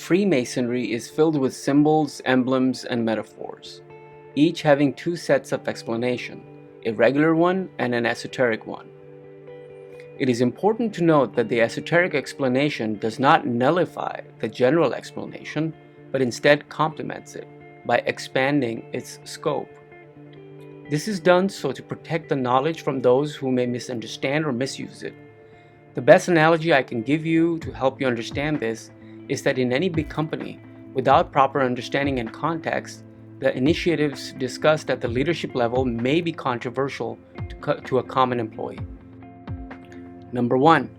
Freemasonry is filled with symbols, emblems, and metaphors, each having two sets of explanation, a regular one and an esoteric one. It is important to note that the esoteric explanation does not nullify the general explanation, but instead complements it by expanding its scope. This is done so to protect the knowledge from those who may misunderstand or misuse it. The best analogy I can give you to help you understand this is that in any big company, without proper understanding and context, the initiatives discussed at the leadership level may be controversial to a common employee. Number 1.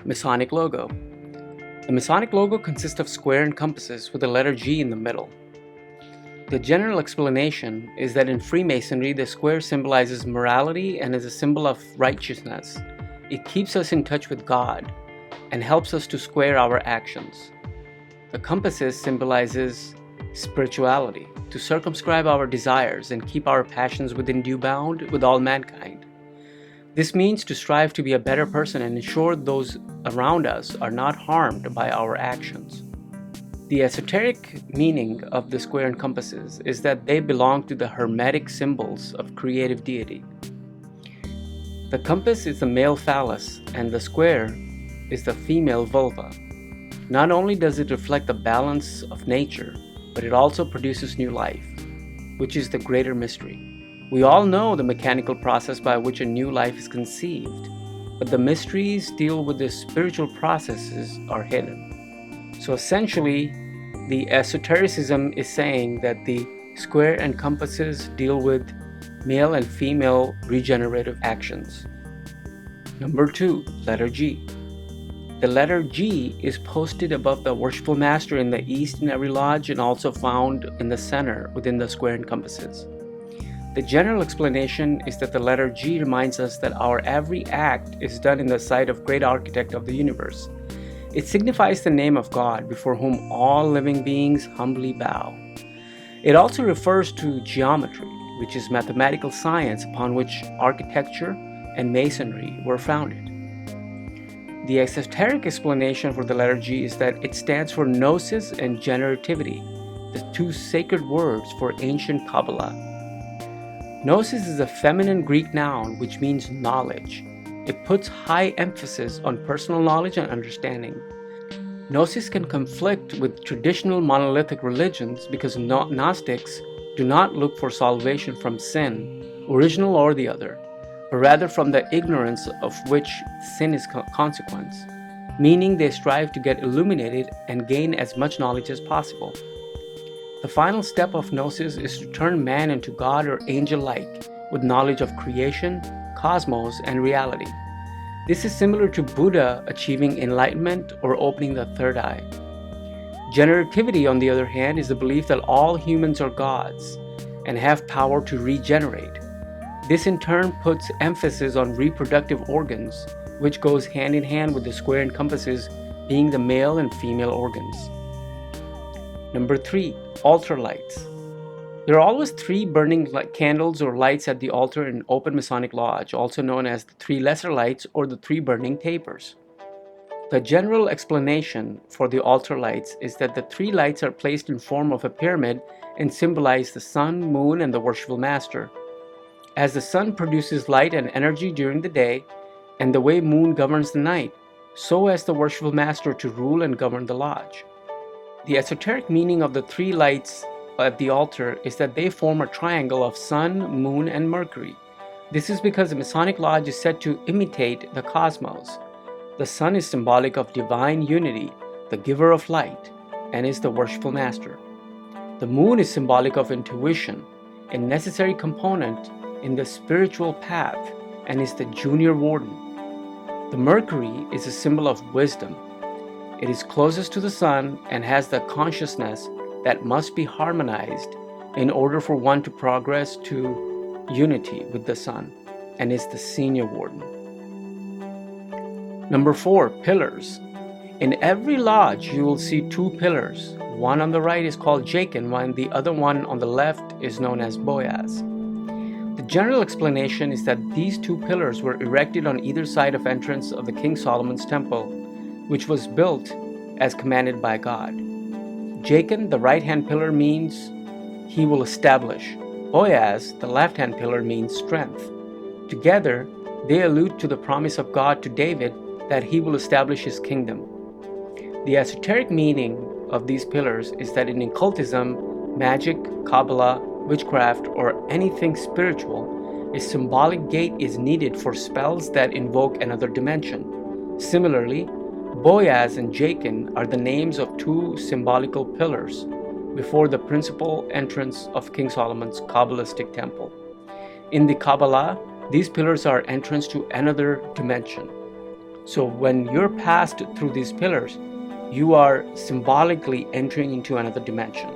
Masonic logo. The Masonic logo consists of square and compasses with the letter G in the middle. The general explanation is that in Freemasonry, the square symbolizes morality and is a symbol of righteousness. It keeps us in touch with God and helps us to square our actions. The compasses symbolizes spirituality, to circumscribe our desires and keep our passions within due bound with all mankind. This means to strive to be a better person and ensure those around us are not harmed by our actions. The esoteric meaning of the square and compasses is that they belong to the hermetic symbols of creative deity. The compass is the male phallus and the square is the female vulva. Not only does it reflect the balance of nature, but it also produces new life, which is the greater mystery. We all know the mechanical process by which a new life is conceived, but the mysteries deal with the spiritual processes are hidden. So essentially, the esotericism is saying that the square and compasses deal with male and female regenerative actions. Number 2, letter G. The letter G is posted above the worshipful master in the east in every lodge and also found in the center within the square and compasses. The general explanation is that the letter G reminds us that our every act is done in the sight of great architect of the universe. It signifies the name of God before whom all living beings humbly bow. It also refers to geometry, which is mathematical science upon which architecture and masonry were founded. The esoteric explanation for the letter G is that it stands for gnosis and generativity, the two sacred words for ancient Kabbalah. Gnosis is a feminine Greek noun which means knowledge. It puts high emphasis on personal knowledge and understanding. Gnosis can conflict with traditional monolithic religions because Gnostics do not look for salvation from sin, original or the other, but rather from the ignorance of which sin is consequence, meaning they strive to get illuminated and gain as much knowledge as possible. The final step of gnosis is to turn man into God or angel-like with knowledge of creation, cosmos, and reality. This is similar to Buddha achieving enlightenment or opening the third eye. Generativity, on the other hand, is the belief that all humans are gods and have power to regenerate. This in turn puts emphasis on reproductive organs, which goes hand in hand with the square and compasses being the male and female organs. Number 3, altar lights. There are always 3 burning candles or lights at the altar in open Masonic lodge, also known as the 3 lesser lights or the 3 burning tapers. The general explanation for the altar lights is that the 3 lights are placed in form of a pyramid and symbolize the sun, moon, and the worshipful master. As the sun produces light and energy during the day, and the way moon governs the night, so as the worshipful master to rule and govern the lodge. The esoteric meaning of the 3 lights at the altar is that they form a triangle of sun, moon, and Mercury. This is because the Masonic lodge is said to imitate the cosmos. The sun is symbolic of divine unity, the giver of light, and is the worshipful master. The moon is symbolic of intuition, a necessary component in the spiritual path, and is the junior warden. The Mercury is a symbol of wisdom. It is closest to the sun and has the consciousness that must be harmonized in order for one to progress to unity with the sun, and is the senior warden. Number 4, pillars. In every lodge you will see 2 pillars. One on the right is called Jachin, while the other one on the left is known as Boaz. The general explanation is that these 2 pillars were erected on either side of entrance of the King Solomon's temple, which was built as commanded by God. Jachin, the right-hand pillar, means he will establish. Boaz, the left-hand pillar, means strength. Together, they allude to the promise of God to David that he will establish his kingdom. The esoteric meaning of these pillars is that in occultism, magic, Kabbalah, witchcraft, or anything spiritual, a symbolic gate is needed for spells that invoke another dimension. Similarly, Boaz and Jachin are the names of two symbolical pillars before the principal entrance of King Solomon's Kabbalistic temple. In the Kabbalah, these pillars are entrance to another dimension. So when you're passed through these pillars, you are symbolically entering into another dimension.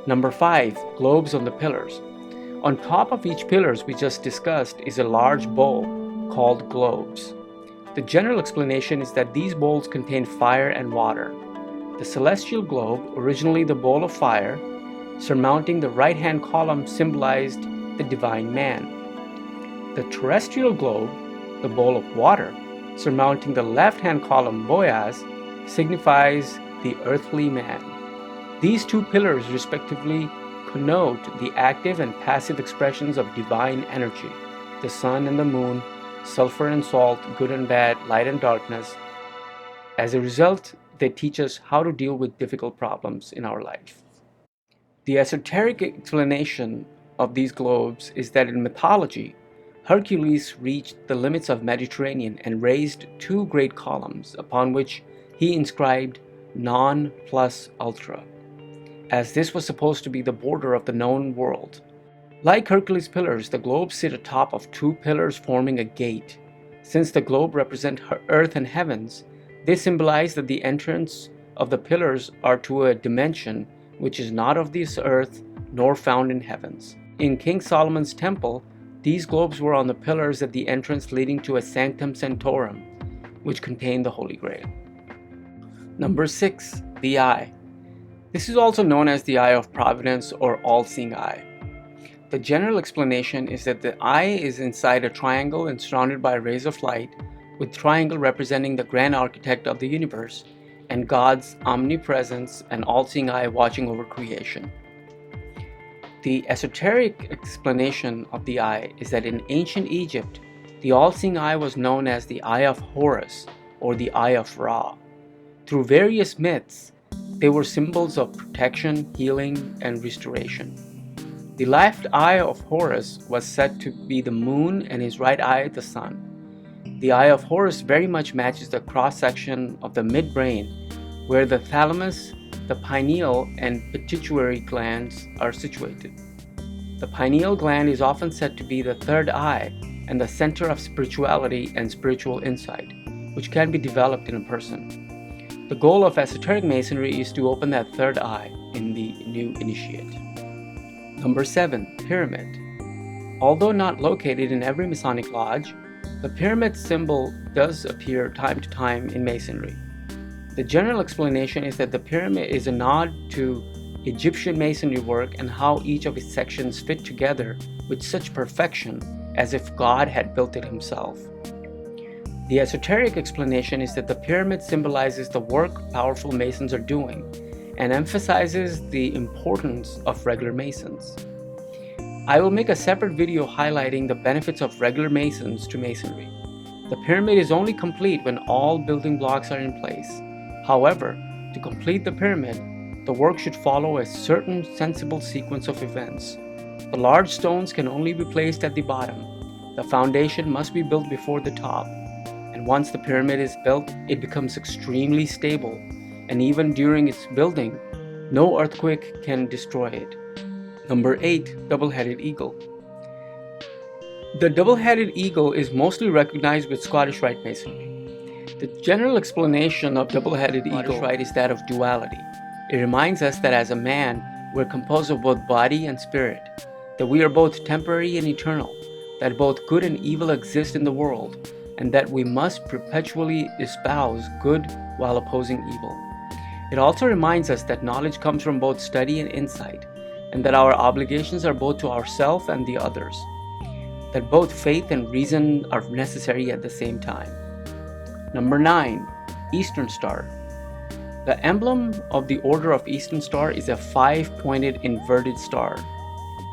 Number 5, globes on the pillars. On top of each pillars we just discussed is a large bowl called globes. The general explanation is that these bowls contain fire and water. The celestial globe, originally the bowl of fire, surmounting the right-hand column, symbolized the divine man. The terrestrial globe, the bowl of water, surmounting the left-hand column, Boaz, signifies the earthly man. These two pillars respectively connote the active and passive expressions of divine energy, the sun and the moon, sulfur and salt, good and bad, light and darkness. As a result, they teach us how to deal with difficult problems in our life. The esoteric explanation of these globes is that in mythology, Hercules reached the limits of Mediterranean and raised two great columns upon which he inscribed non plus ultra, as this was supposed to be the border of the known world. Like Hercules' pillars, the globes sit atop of two pillars forming a gate. Since the globe represents earth and heavens, they symbolize that the entrance of the pillars are to a dimension which is not of this earth nor found in heavens. In King Solomon's temple, these globes were on the pillars at the entrance leading to a sanctum sanctorum, which contained the Holy Grail. Number 6, the eye. This is also known as the eye of providence or all-seeing eye. The general explanation is that the eye is inside a triangle and surrounded by rays of light, with triangle representing the grand architect of the universe and God's omnipresence and all-seeing eye watching over creation. The esoteric explanation of the eye is that in ancient Egypt, the all-seeing eye was known as the eye of Horus or the eye of Ra. Through various myths, they were symbols of protection, healing, and restoration. The left eye of Horus was said to be the moon and his right eye the sun. The eye of Horus very much matches the cross-section of the midbrain, where the thalamus, the pineal, and pituitary glands are situated. The pineal gland is often said to be the third eye and the center of spirituality and spiritual insight, which can be developed in a person. The goal of esoteric masonry is to open that third eye in the new initiate. Number 7, pyramid. Although not located in every Masonic lodge, the pyramid symbol does appear time to time in masonry. The general explanation is that the pyramid is a nod to Egyptian masonry work and how each of its sections fit together with such perfection as if God had built it himself. The esoteric explanation is that the pyramid symbolizes the work powerful masons are doing and emphasizes the importance of regular masons. I will make a separate video highlighting the benefits of regular masons to masonry. The pyramid is only complete when all building blocks are in place. However, to complete the pyramid, the work should follow a certain sensible sequence of events. The large stones can only be placed at the bottom. The foundation must be built before the top. And once the pyramid is built, it becomes extremely stable. And even during its building, no earthquake can destroy it. Number 8, double-headed eagle. The double-headed eagle is mostly recognized with Scottish Rite Masonry. The general explanation of double-headed eagle rite is that of duality. It reminds us that as a man, we're composed of both body and spirit, that we are both temporary and eternal, that both good and evil exist in the world, and that we must perpetually espouse good while opposing evil. It also reminds us that knowledge comes from both study and insight, and that our obligations are both to ourselves and the others, that both faith and reason are necessary at the same time. Number 9, Eastern Star. The emblem of the Order of Eastern Star is a 5-pointed inverted star.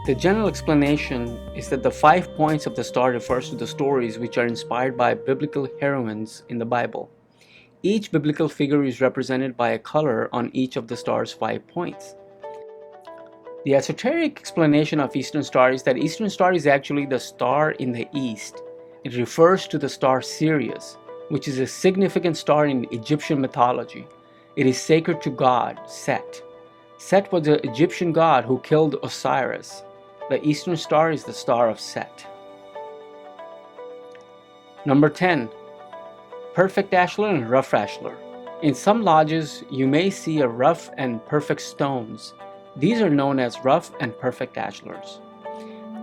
The general explanation is that the 5 points of the star refers to the stories which are inspired by biblical heroines in the Bible. Each biblical figure is represented by a color on each of the star's 5 points. The esoteric explanation of Eastern Star is that Eastern Star is actually the star in the east. It refers to the star Sirius, which is a significant star in Egyptian mythology. It is sacred to God, Set. Set was the Egyptian god who killed Osiris. The Eastern Star is the star of Set. Number 10. Perfect Ashlar and Rough Ashlar. In some lodges, you may see a rough and perfect stones. These are known as rough and perfect ashlars.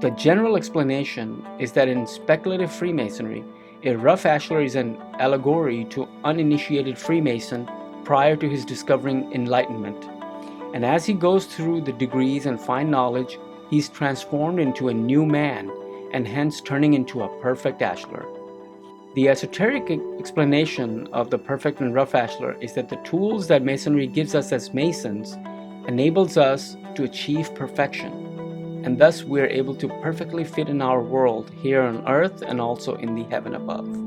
The general explanation is that in speculative Freemasonry, a rough ashlar is an allegory to uninitiated Freemason prior to his discovering enlightenment. And as he goes through the degrees and fine knowledge, he is transformed into a new man and hence turning into a perfect ashlar. The esoteric explanation of the perfect and rough ashlar is that the tools that Masonry gives us as Masons enables us to achieve perfection, and thus we are able to perfectly fit in our world here on earth and also in the heaven above.